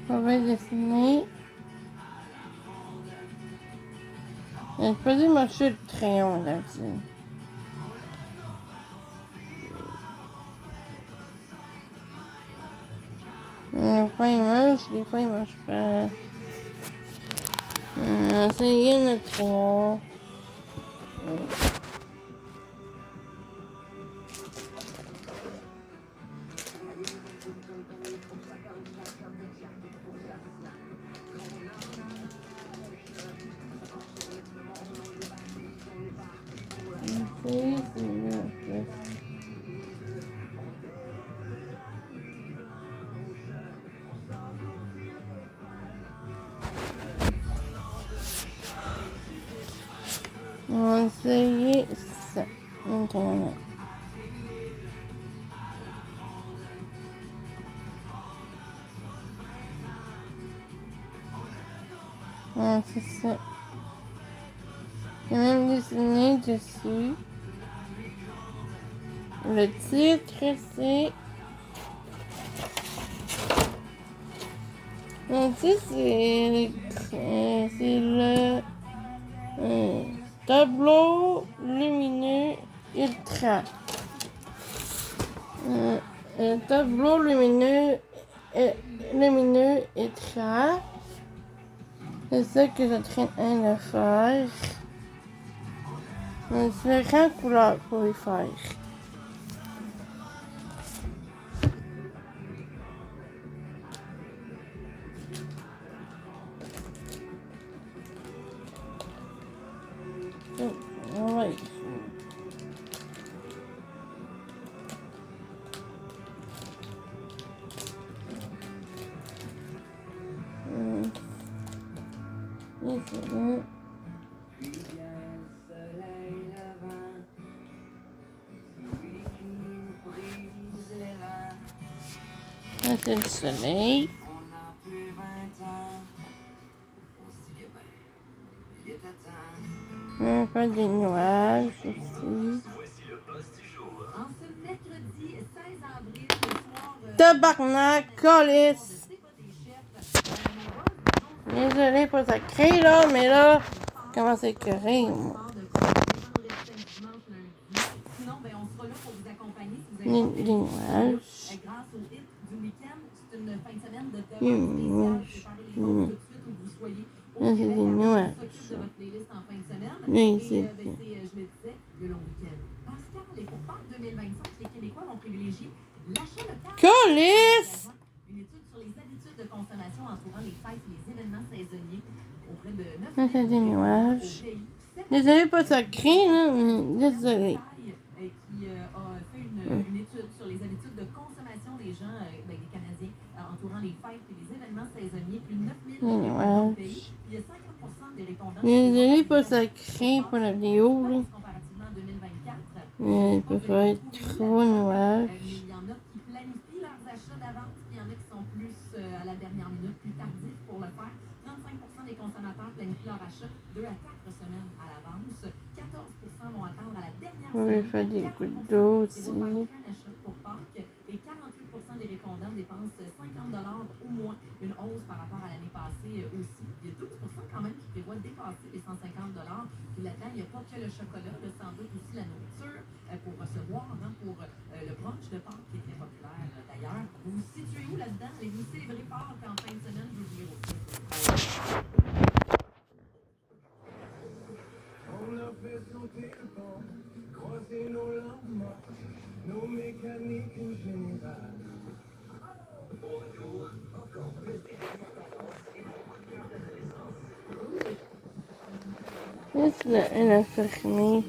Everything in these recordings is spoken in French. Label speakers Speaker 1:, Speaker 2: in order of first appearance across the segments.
Speaker 1: On va dessiner. Je peux dire marcher le crayon là-dessus. Des fois il marche, des fois il marche pas. Essayer notre crayon. On va essayer ça. Ok, voilà. Ouais, c'est ça. J'ai même dessiné dessus. Le titre, c'est... Le titre, c'est le tableau lumineux ultra. Le tableau lumineux ultra. C'est ça que je suis en train de faire. Différentes couleurs pour les faire. Ouais. Ça, c'est le soleil. On va faire des nuages ici. Tabarnak, colis! Désolé pour ça crie là, mais là, comment c'est écœuré, moi. Les nuages. Là, c'est des nuages. Là, ici. Colis! Là, c'est des nuages. Désolé pour ça crie, là, mais désolé.
Speaker 2: Une étude sur les habitudes de consommation des gens, des Canadiens, entourant les fêtes et les événements saisonniers. Plus de 9000 répondants au pays. Il y a 50% des répondants.
Speaker 1: Désolé pour ça crie pour la vidéo, là.
Speaker 2: Comparativement à 2024.
Speaker 1: Il peut faire trop de nuages.
Speaker 2: Il y en a qui planifient leurs achats d'avance, il y en a qui sont plus à la dernière minute, plus tardifs pour le faire. 35% des consommateurs planifient leur achat 2 à 4 semaines à l'avance. 14% vont attendre à la dernière
Speaker 1: On va faire des gouttes d'eau aussi.
Speaker 2: Et 48% des répondants dépensent 50$ ou moins, une hausse par rapport à l'année passée aussi. Il y a 12% quand même qui prévoient dépasser les 150$. Puis là-dedans, il n'y a pas que le chocolat, le sans doute aussi la nourriture pour recevoir, pour le brunch de Pâques qui est très populaire d'ailleurs. Vous vous situez où là-dedans? Allez-vous célébrer Pâques en fin de semaine? Je vous le dire aussi. On a fait sauter le pont, croiser nos lames, nos mécaniques en général.
Speaker 1: Juste elle a fermé.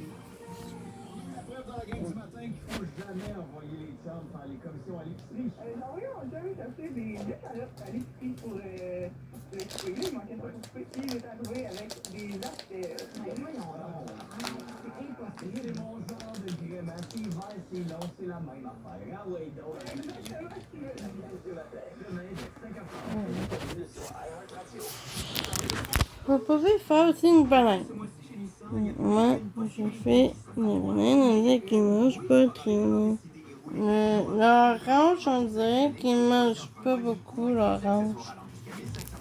Speaker 2: Jamais envoyer les chums faire les commissions à l'épicerie. Non, oui, on a déjà eu d'acheter des calottes à l'épicerie pour le couper. Il manquait pas de couper. Puis il est arrivé avec des actes. Voyons, c'est impossible. C'est mon genre de gréement. C'est vert, c'est long, c'est la même affaire. Ah ouais, donc.
Speaker 1: Vous pouvez faire aussi une banane. Moi, je fais une banane, on dirait qu'il ne mange pas trop. L'orange, on dirait qu'il ne mange pas beaucoup, l'orange.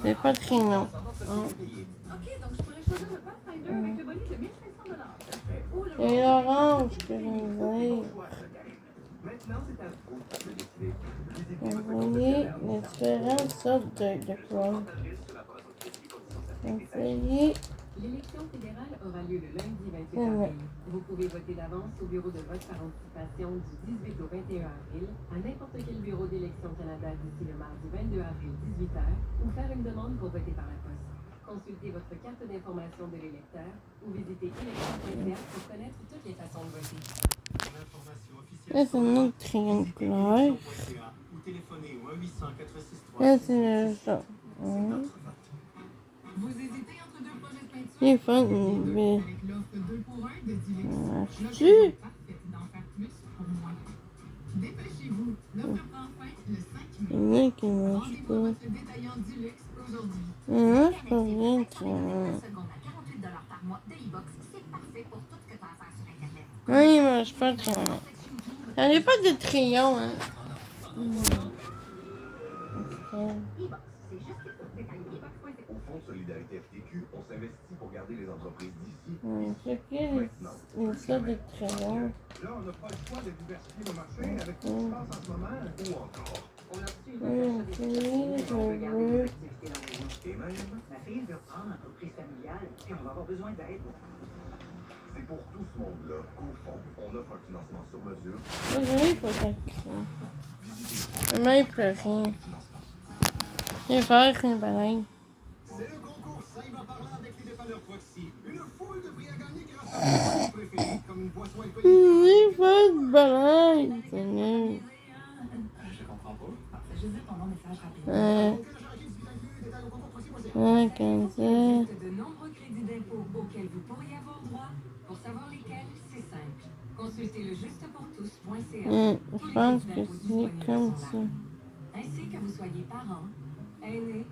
Speaker 1: C'est pas très long. Hein.
Speaker 2: OK, donc je pourrais choisir le Pathfinder avec le bonus de 1500 ou le
Speaker 1: C'est l'orange que je veux. Vous voyez les différentes sortes de clones. Essayez.
Speaker 2: L'élection fédérale aura lieu le lundi 28 avril. Vous pouvez voter d'avance au bureau de vote par anticipation du 18 au 21 avril, à n'importe quel bureau d'élection Canada d'ici le mardi 22 avril 18h, ou faire une demande pour voter par la poste. Consultez votre carte d'information de l'électeur ou visitez élection.ca pour connaître toutes les façons de voter.
Speaker 1: Là, c'est un autre triangulaire. Là, c'est le jaune.
Speaker 2: Vous hésitez entre deux projets de peinture?
Speaker 1: C'est fun, mais...
Speaker 2: Avec l'offre 2 pour 1 de Dilux,
Speaker 1: Marche-tu?
Speaker 2: parfaite d'en faire plus pour moins. Dépêchez-vous, l'offre prend fin le 5
Speaker 1: Il y
Speaker 2: mai.
Speaker 1: en a qui marchent
Speaker 2: Rendez-vous
Speaker 1: pas.
Speaker 2: à votre détaillant Dilux aujourd'hui.
Speaker 1: Il marche pas bien, ça.
Speaker 2: Seconde à 48 $ par mois de e-box, c'est parfait pour tout ce que tu as à faire sur Internet.
Speaker 1: Oui, il marche pas très bien. Il n'y a pas de crayon, hein.
Speaker 2: E-box, c'est juste que pour détailler e-box.ca.
Speaker 3: Au Fonds de solidarité FTQ, on s'investit pour garder les entreprises d'ici.
Speaker 1: C'est qui les sortes de crayons?
Speaker 3: Là, on n'a pas le choix de diversifier nos marchés avec ce qui se passe en ce moment. Ou encore.
Speaker 2: On a reçu une
Speaker 1: Ok, je veux.
Speaker 3: Et même,
Speaker 2: ma fille veut reprendre l'entreprise familiale et on va avoir besoin d'aide.
Speaker 3: c'est pour tout ce monde-là qu'au fond, on offre un financement sur mesure.
Speaker 1: Désolé pour ta crayon. Mais il pleut rien. Je vais faire une baleine.
Speaker 3: C'est le concours Ça y va parler avec les dépanneurs Proxy. Une foule de prix à gagner grâce à vos produits préférés, comme une boisson alcoolique.
Speaker 1: Je fais une baleine. C'est nul.
Speaker 3: Je comprends pas.
Speaker 2: Je dis ton long message rapidement.
Speaker 1: Comme ça.
Speaker 2: De nombreux crédits d'impôt auxquels vous pourriez avoir droit. Pour savoir lesquels, c'est simple. Consultez le justepourtous.ca.
Speaker 1: Je pense que c'est comme ça.
Speaker 2: Ainsi que vous soyez parent, aîné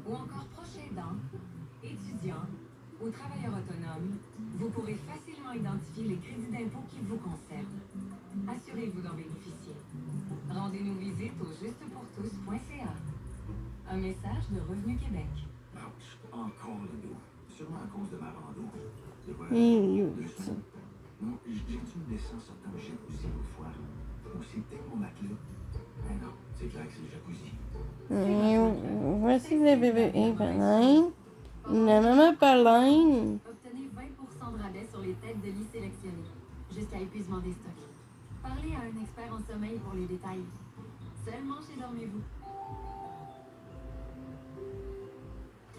Speaker 2: ou encore proche aidant, étudiant ou travailleur autonome, vous pourrez facilement identifier les crédits d'impôt qui vous concernent. Assurez-vous d'en bénéficier. Rendez-nous visite au justepourtous.ca. Un message de Revenu Québec.
Speaker 3: Ouch, encore le dos. Sûrement à cause de ma rando. De quoi? Non, j'ai dû me laisser en sortant le jacuzzi l'autre fois. Ou c'est peut-être mon matelas. Mais non, c'est clair que c'est le jacuzzi.
Speaker 1: Voici les bébés et baleines. La maman baleine.
Speaker 2: Obtenez 20% de rabais sur les têtes de lit sélectionnées, jusqu'à épuisement des stocks. Parlez à un expert en sommeil pour les détails. Seulement chez Dormez-vous.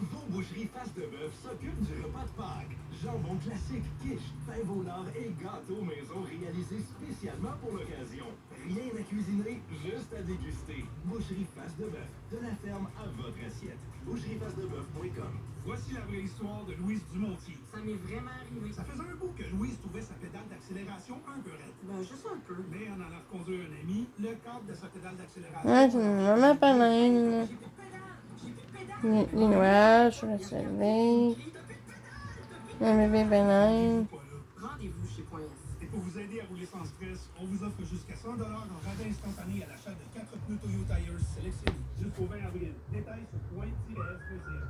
Speaker 3: Vos boucheries Face de Bœuf s'occupent du repas de Pâques. Jambon classique, quiche, pain nord et gâteau maison réalisés spécialement pour l'occasion. Rien à cuisiner, juste à déguster. Boucherie Face de Bœuf, de la ferme à votre assiette. boucheriefacedebeuf.com. Voici la vraie histoire de Louise Dumontier.
Speaker 2: Ça m'est vraiment arrivé.
Speaker 3: Ça faisait un bout que Louise trouvait sa pédale d'accélération un peu raide.
Speaker 2: Ben, juste un peu.
Speaker 3: Mais en allant reconduire un ami, le cadre de sa pédale d'accélération...
Speaker 1: Ouais, c'est une maman baleine.
Speaker 2: J'ai plus de pédale. J'ai plus de pédale.
Speaker 1: Les nuages sur le soleil. Un bébé baleine.
Speaker 2: Rendez-vous chez .s.
Speaker 3: Et pour vous aider à rouler sans stress, on vous offre jusqu'à 100 $ en rabais instantané à l'achat de 4 pneus Toyota Tires sélectionnés. Jusqu'au 20 avril. Détails sur point-f.ca.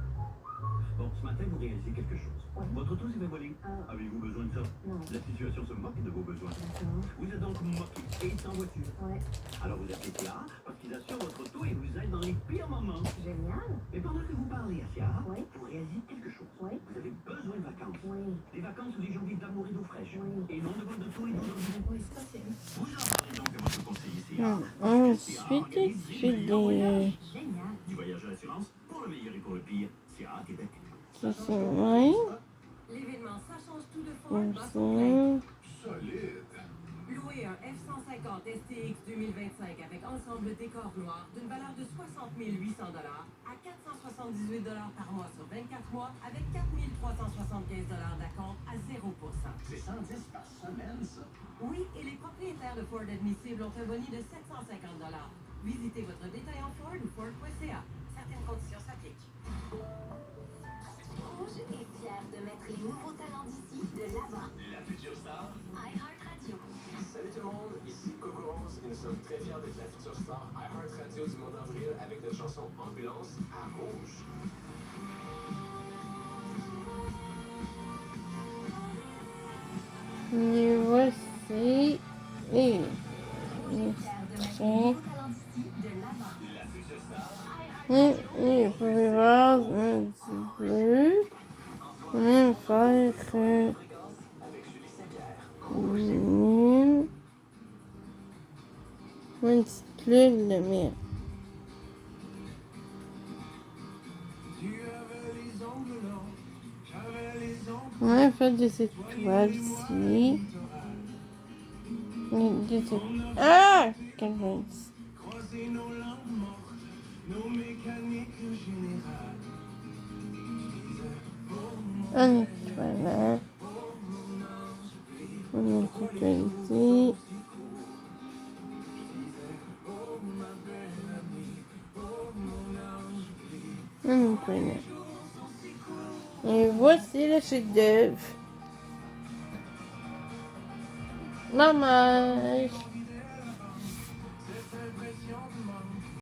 Speaker 4: Bon, ce matin, vous réalisez quelque chose.
Speaker 2: Oui.
Speaker 4: Votre auto s'est fait voler.
Speaker 2: Ah.
Speaker 4: Avez-vous besoin de ça?
Speaker 2: Non.
Speaker 4: La situation se moque de vos besoins.
Speaker 2: D'accord.
Speaker 4: Vous êtes donc moqué et sans voiture.
Speaker 2: Ouais.
Speaker 4: Alors vous appelez Ciara parce qu'ils assurent votre auto et vous aident dans les pires moments.
Speaker 2: Génial.
Speaker 4: Mais pendant que vous parlez à Ciara,
Speaker 2: Oui.
Speaker 4: vous réalisez quelque chose.
Speaker 2: Oui.
Speaker 4: Vous avez besoin de vacances.
Speaker 2: Oui.
Speaker 4: Des vacances où les gens vivent d'amour et d'eau fraîche.
Speaker 2: Oui.
Speaker 4: Et non de votre auto et d'eau d'origine.
Speaker 2: Oui, c'est possible.
Speaker 4: Vous en parlez donc à votre conseiller Ciara.
Speaker 1: Ensuite, je fais des...
Speaker 2: Génial.
Speaker 4: Du voyage à l'assurance pour le meilleur et pour le pire. Ciara Québec.
Speaker 1: Ça, c'est vrai.
Speaker 2: L'événement Ça change tout de Ford
Speaker 1: Comme
Speaker 2: va
Speaker 1: ça.
Speaker 2: son
Speaker 3: Solide.
Speaker 2: Louez un F-150 STX 2025 avec ensemble décor noir d'une valeur de 60 800 $ à 478 $ par mois sur 24 mois avec 4 375 $ d'acompte à 0%.
Speaker 3: C'est 110 par semaine, ça.
Speaker 2: Oui, et les propriétaires de Ford admissibles ont un boni de 750 $. Visitez votre détaillant Ford ou Ford.ca. Certaines conditions s'appliquent.
Speaker 5: Rouge est fier de mettre les nouveaux talents d'ici de l'avant.
Speaker 3: La future star.
Speaker 5: iHeartRadio.
Speaker 6: Salut tout le monde, ici Coco Rose et nous sommes très fiers d'être la future star iHeart Radio du mois d'avril avec notre chanson
Speaker 3: chanson Ambulance à Rouge.
Speaker 1: Et voici les extraits. Et vous pouvez voir un petit bleu. Même faire une petite club de miel. On a fait de cette toile-ci. Ah! Quelle chose. Un étoile. On a tout ici. Un étoile. Et voici le chef-d'œuvre. Dommage.